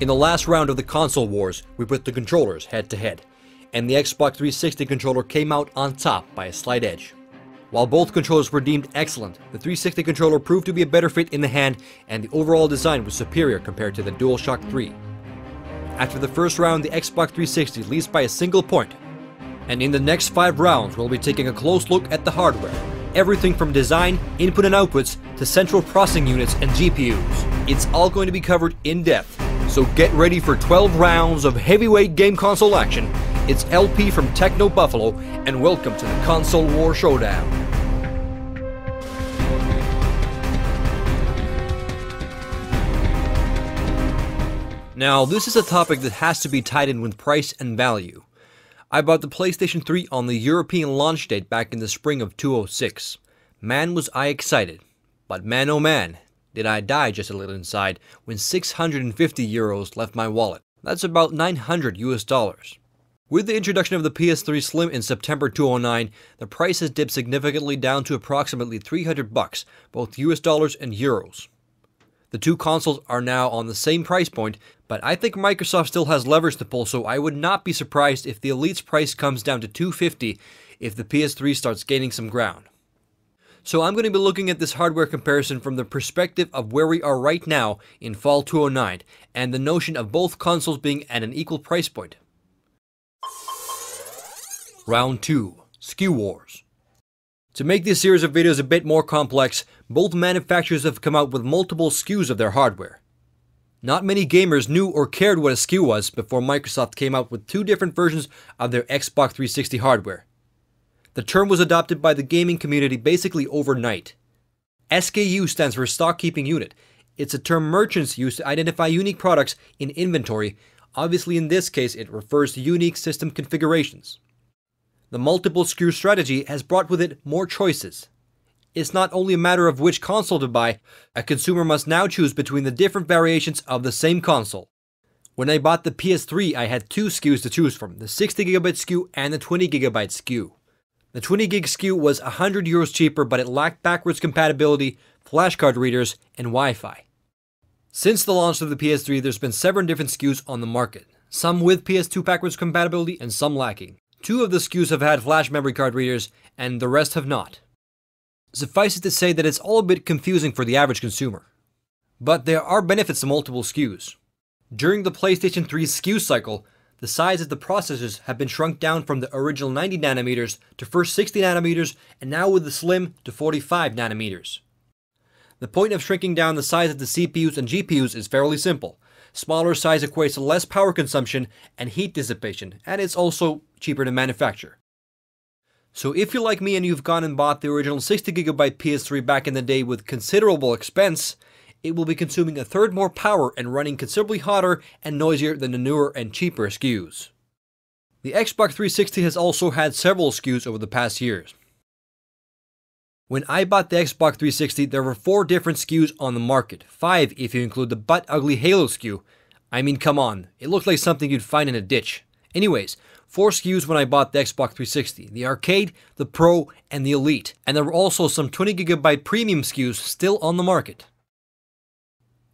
In the last round of the console wars, we put the controllers head to head, and the Xbox 360 controller came out on top by a slight edge. While both controllers were deemed excellent, the 360 controller proved to be a better fit in the hand, and the overall design was superior compared to the DualShock 3. After the first round, the Xbox 360 leads by a single point, and in the next 5 rounds we'll be taking a close look at the hardware. Everything from design, input and outputs, to central processing units and GPUs. It's all going to be covered in depth, so get ready for 12 rounds of heavyweight game console action. It's LP from Techno Buffalo, and welcome to the Console War Showdown. Now, this is a topic that has to be tied in with price and value. I bought the PlayStation 3 on the European launch date back in the spring of 2006. Man, was I excited. But man oh man, did I die just a little inside when 650 euros left my wallet. That's about 900 US dollars. With the introduction of the PS3 Slim in September 2009, the price has dipped significantly down to approximately 300 bucks, both US dollars and euros. The two consoles are now on the same price point, but I think Microsoft still has levers to pull, so I would not be surprised if the Elite's price comes down to $250 if the PS3 starts gaining some ground. So I'm going to be looking at this hardware comparison from the perspective of where we are right now in fall 2009, and the notion of both consoles being at an equal price point. Round 2. SKU Wars. To make this series of videos a bit more complex, both manufacturers have come out with multiple SKUs of their hardware. Not many gamers knew or cared what a SKU was before Microsoft came out with 2 different versions of their Xbox 360 hardware. The term was adopted by the gaming community basically overnight. SKU stands for Stock Keeping Unit. It's a term merchants use to identify unique products in inventory. Obviously, in this case, it refers to unique system configurations. The multiple SKU strategy has brought with it more choices. It's not only a matter of which console to buy, a consumer must now choose between the different variations of the same console. When I bought the PS3, I had 2 SKUs to choose from, the 60GB SKU and the 20GB SKU. The 20GB SKU was 100 euros cheaper, but it lacked backwards compatibility, flashcard readers, and Wi-Fi. Since the launch of the PS3, there's been 7 different SKUs on the market, some with PS2 backwards compatibility and some lacking. 2 of the SKUs have had flash memory card readers, and the rest have not. Suffice it to say that it's all a bit confusing for the average consumer. But there are benefits to multiple SKUs. During the PlayStation 3 SKU cycle, the size of the processors have been shrunk down from the original 90 nanometers to first 60 nanometers, and now with the Slim to 45 nanometers. The point of shrinking down the size of the CPUs and GPUs is fairly simple. Smaller size equates to less power consumption and heat dissipation, and it's also cheaper to manufacture. So if you're like me and you've gone and bought the original 60GB PS3 back in the day with considerable expense, it will be consuming 1/3 more power and running considerably hotter and noisier than the newer and cheaper SKUs. The Xbox 360 has also had several SKUs over the past years. When I bought the Xbox 360, there were 4 different SKUs on the market, 5 if you include the butt-ugly Halo SKU. I mean, come on, it looked like something you'd find in a ditch. Anyways, 4 SKUs when I bought the Xbox 360, the Arcade, the Pro, and the Elite, and there were also some 20GB premium SKUs still on the market.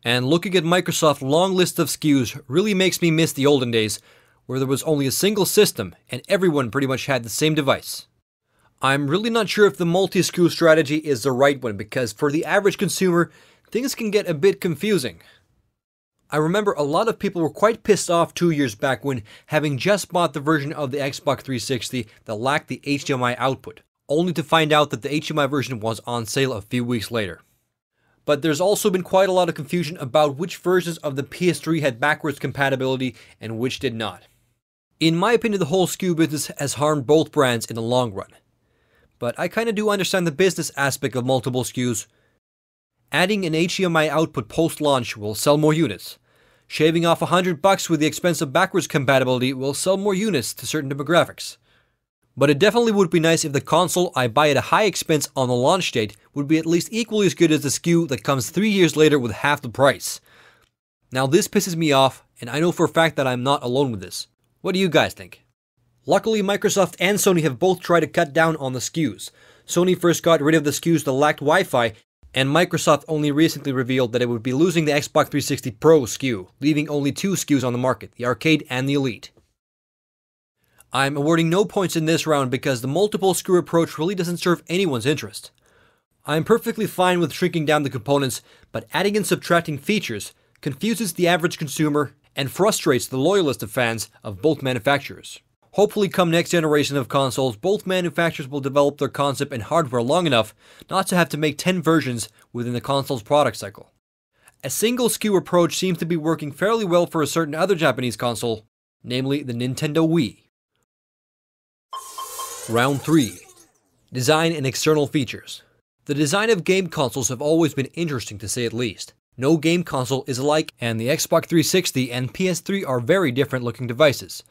And looking at Microsoft's long list of SKUs really makes me miss the olden days, where there was only a single system and everyone pretty much had the same device. I'm really not sure if the multi-SKU strategy is the right one, because for the average consumer, things can get a bit confusing. I remember a lot of people were quite pissed off 2 years back when, having just bought the version of the Xbox 360 that lacked the HDMI output, only to find out that the HDMI version was on sale a few weeks later. But there's also been quite a lot of confusion about which versions of the PS3 had backwards compatibility and which did not. In my opinion, the whole SKU business has harmed both brands in the long run. But I kinda do understand the business aspect of multiple SKUs. Adding an HDMI output post-launch will sell more units. Shaving off $100 with the expense of backwards compatibility will sell more units to certain demographics. But it definitely would be nice if the console I buy at a high expense on the launch date would be at least equally as good as the SKU that comes 3 years later with half the price. Now this pisses me off, and I know for a fact that I'm not alone with this. What do you guys think? Luckily, Microsoft and Sony have both tried to cut down on the SKUs. Sony first got rid of the SKUs that lacked Wi-Fi, And Microsoft only recently revealed that it would be losing the Xbox 360 Pro SKU, leaving only two SKUs on the market, the Arcade and the Elite. I'm awarding no points in this round because the multiple SKU approach really doesn't serve anyone's interest. I'm perfectly fine with shrinking down the components, but adding and subtracting features confuses the average consumer and frustrates the loyalist of fans of both manufacturers. Hopefully come next generation of consoles, both manufacturers will develop their concept and hardware long enough not to have to make 10 versions within the console's product cycle. A single SKU approach seems to be working fairly well for a certain other Japanese console, namely the Nintendo Wii. Round 3. Design and external features. The design of game consoles have always been interesting to say at least. No game console is alike, and the Xbox 360 and PS3 are very different looking devices.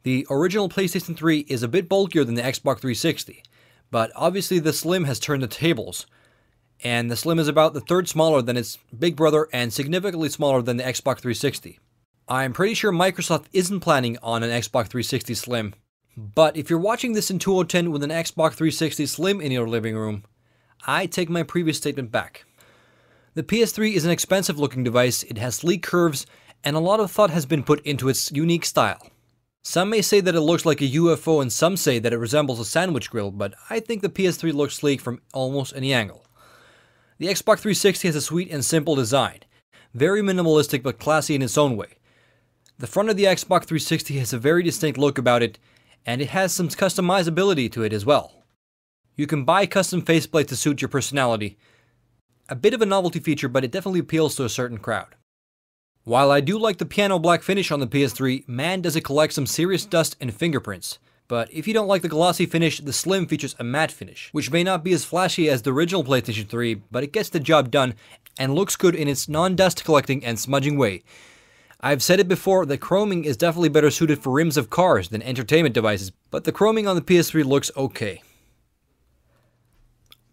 The original PlayStation 3 is a bit bulkier than the Xbox 360, but obviously the Slim has turned the tables, and the Slim is about the third smaller than its big brother and significantly smaller than the Xbox 360. I'm pretty sure Microsoft isn't planning on an Xbox 360 Slim, but if you're watching this in 2010 with an Xbox 360 Slim in your living room, I take my previous statement back. The PS3 is an expensive looking device, it has sleek curves, and a lot of thought has been put into its unique style. Some may say that it looks like a UFO and some say that it resembles a sandwich grill, but I think the PS3 looks sleek from almost any angle. The Xbox 360 has a sweet and simple design, very minimalistic but classy in its own way. The front of the Xbox 360 has a very distinct look about it, and it has some customizability to it as well. You can buy custom faceplates to suit your personality. A bit of a novelty feature, but it definitely appeals to a certain crowd. While I do like the piano black finish on the PS3, man does it collect some serious dust and fingerprints. But if you don't like the glossy finish, the Slim features a matte finish, which may not be as flashy as the original PlayStation 3, but it gets the job done and looks good in its non-dust collecting and smudging way. I've said it before that chroming is definitely better suited for rims of cars than entertainment devices, but the chroming on the PS3 looks okay.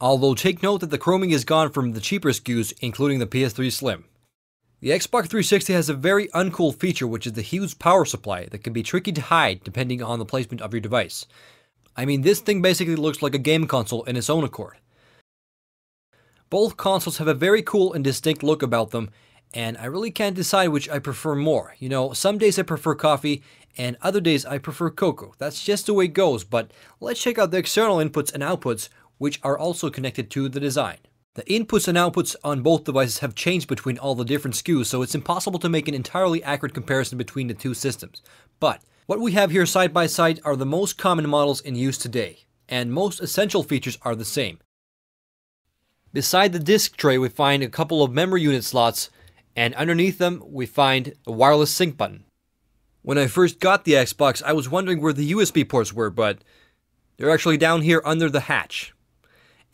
Although take note that the chroming is gone from the cheaper SKUs, including the PS3 Slim. The Xbox 360 has a very uncool feature, which is the huge power supply that can be tricky to hide depending on the placement of your device. I mean, this thing basically looks like a game console in its own accord. Both consoles have a very cool and distinct look about them, and I really can't decide which I prefer more. You know, some days I prefer coffee, and other days I prefer cocoa. That's just the way it goes, but let's check out the external inputs and outputs, which are also connected to the design. The inputs and outputs on both devices have changed between all the different SKUs, so it's impossible to make an entirely accurate comparison between the two systems. But what we have here side by side are the most common models in use today, and most essential features are the same. Beside the disc tray we find a couple of memory unit slots, and underneath them we find a wireless sync button. When I first got the Xbox, I was wondering where the USB ports were, but they're actually down here under the hatch.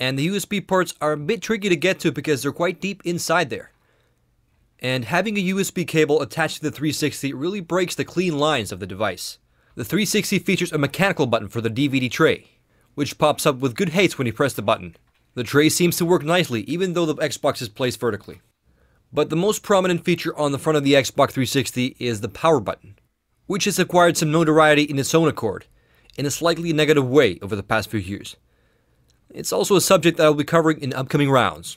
And the USB ports are a bit tricky to get to because they're quite deep inside there. And having a USB cable attached to the 360 really breaks the clean lines of the device. The 360 features a mechanical button for the DVD tray, which pops up with good haste when you press the button. The tray seems to work nicely even though the Xbox is placed vertically. But the most prominent feature on the front of the Xbox 360 is the power button, which has acquired some notoriety in its own accord, in a slightly negative way over the past few years. It's also a subject that I'll be covering in upcoming rounds.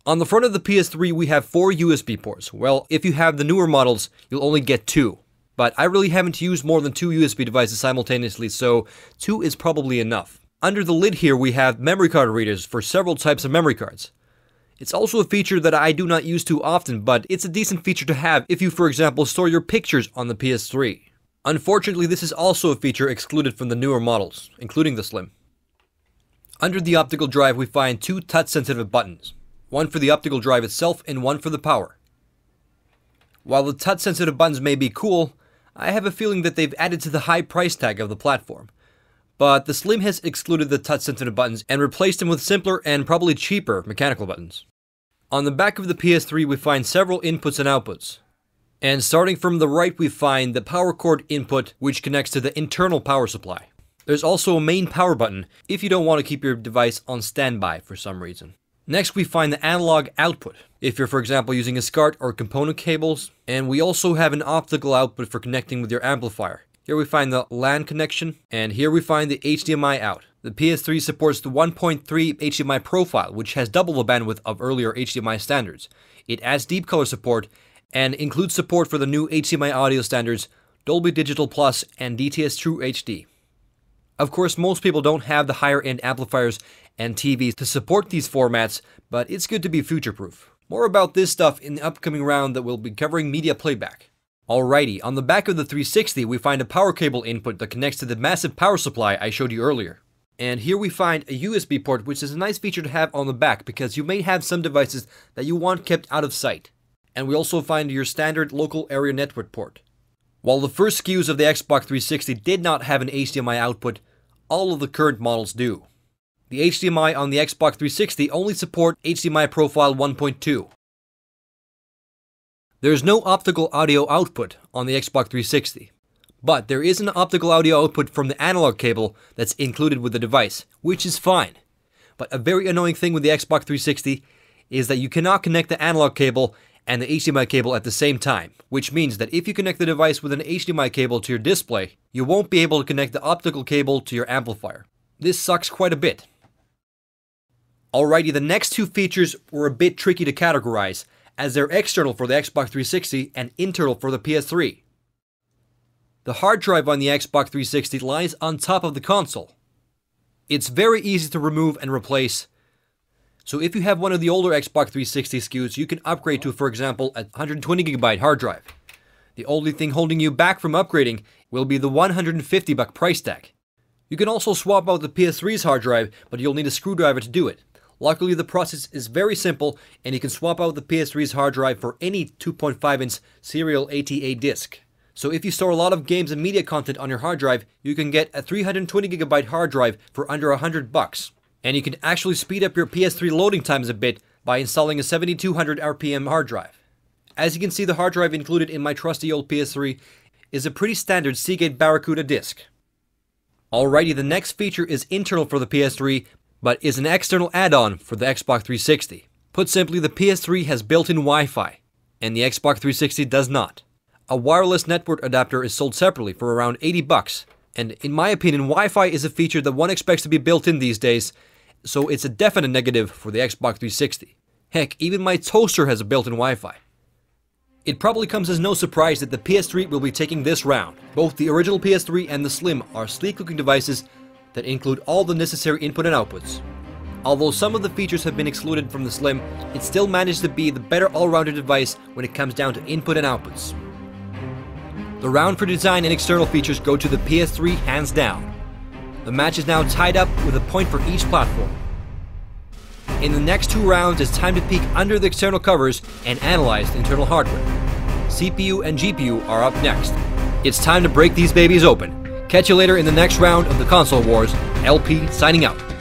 On the front of the PS3 we have 4 USB ports. Well, if you have the newer models, you'll only get 2. But I really haven't used more than 2 USB devices simultaneously, so 2 is probably enough. Under the lid here we have memory card readers for several types of memory cards. It's also a feature that I do not use too often, but it's a decent feature to have if you, for example, store your pictures on the PS3. Unfortunately, this is also a feature excluded from the newer models, including the Slim. Under the optical drive we find 2 touch-sensitive buttons, one for the optical drive itself and one for the power. While the touch-sensitive buttons may be cool, I have a feeling that they've added to the high price tag of the platform. But the Slim has excluded the touch-sensitive buttons and replaced them with simpler and probably cheaper mechanical buttons. On the back of the PS3 we find several inputs and outputs. And starting from the right we find the power cord input, which connects to the internal power supply. There's also a main power button if you don't want to keep your device on standby for some reason. Next we find the analog output, if you're for example using a SCART or component cables, and we also have an optical output for connecting with your amplifier. Here we find the LAN connection, and here we find the HDMI out. The PS3 supports the 1.3 HDMI profile, which has double the bandwidth of earlier HDMI standards. It adds deep color support and includes support for the new HDMI audio standards Dolby Digital Plus and DTS True HD. Of course, most people don't have the higher end amplifiers and TVs to support these formats, but it's good to be future-proof. More about this stuff in the upcoming round that will be covering media playback. Alrighty, on the back of the 360 we find a power cable input that connects to the massive power supply I showed you earlier. And here we find a USB port, which is a nice feature to have on the back because you may have some devices that you want kept out of sight. And we also find your standard local area network port. While the first SKUs of the Xbox 360 did not have an HDMI output, all of the current models do. The HDMI on the Xbox 360 only support HDMI profile 1.2. There is no optical audio output on the Xbox 360, but there is an optical audio output from the analog cable that's included with the device, which is fine. But a very annoying thing with the Xbox 360 is that you cannot connect the analog cable and the HDMI cable at the same time, which means that if you connect the device with an HDMI cable to your display, you won't be able to connect the optical cable to your amplifier. This sucks quite a bit. Alrighty, the next two features were a bit tricky to categorize, as they're external for the Xbox 360 and internal for the PS3. The hard drive on the Xbox 360 lies on top of the console. It's very easy to remove and replace, so if you have one of the older Xbox 360 SKUs, you can upgrade to, for example, a 120GB hard drive. The only thing holding you back from upgrading will be the $150 price tag. You can also swap out the PS3's hard drive, but you'll need a screwdriver to do it. Luckily, the process is very simple, and you can swap out the PS3's hard drive for any 2.5-inch serial ATA disc. So if you store a lot of games and media content on your hard drive, you can get a 320GB hard drive for under $100. And you can actually speed up your PS3 loading times a bit by installing a 7200 RPM hard drive. As you can see, the hard drive included in my trusty old PS3 is a pretty standard Seagate Barracuda disc. Alrighty, the next feature is internal for the PS3, but is an external add-on for the Xbox 360. Put simply, the PS3 has built-in Wi-Fi, and the Xbox 360 does not. A wireless network adapter is sold separately for around $80, and in my opinion, Wi-Fi is a feature that one expects to be built in these days, so it's a definite negative for the Xbox 360. Heck, even my toaster has a built-in Wi-Fi. It probably comes as no surprise that the PS3 will be taking this round. Both the original PS3 and the Slim are sleek-looking devices that include all the necessary input and outputs. Although some of the features have been excluded from the Slim, it still managed to be the better all-rounded device when it comes down to input and outputs. The round for design and external features go to the PS3 hands down. The match is now tied up with a point for each platform. In the next two rounds, it's time to peek under the external covers and analyze the internal hardware. CPU and GPU are up next. It's time to break these babies open. Catch you later in the next round of the Console Wars. LP signing out.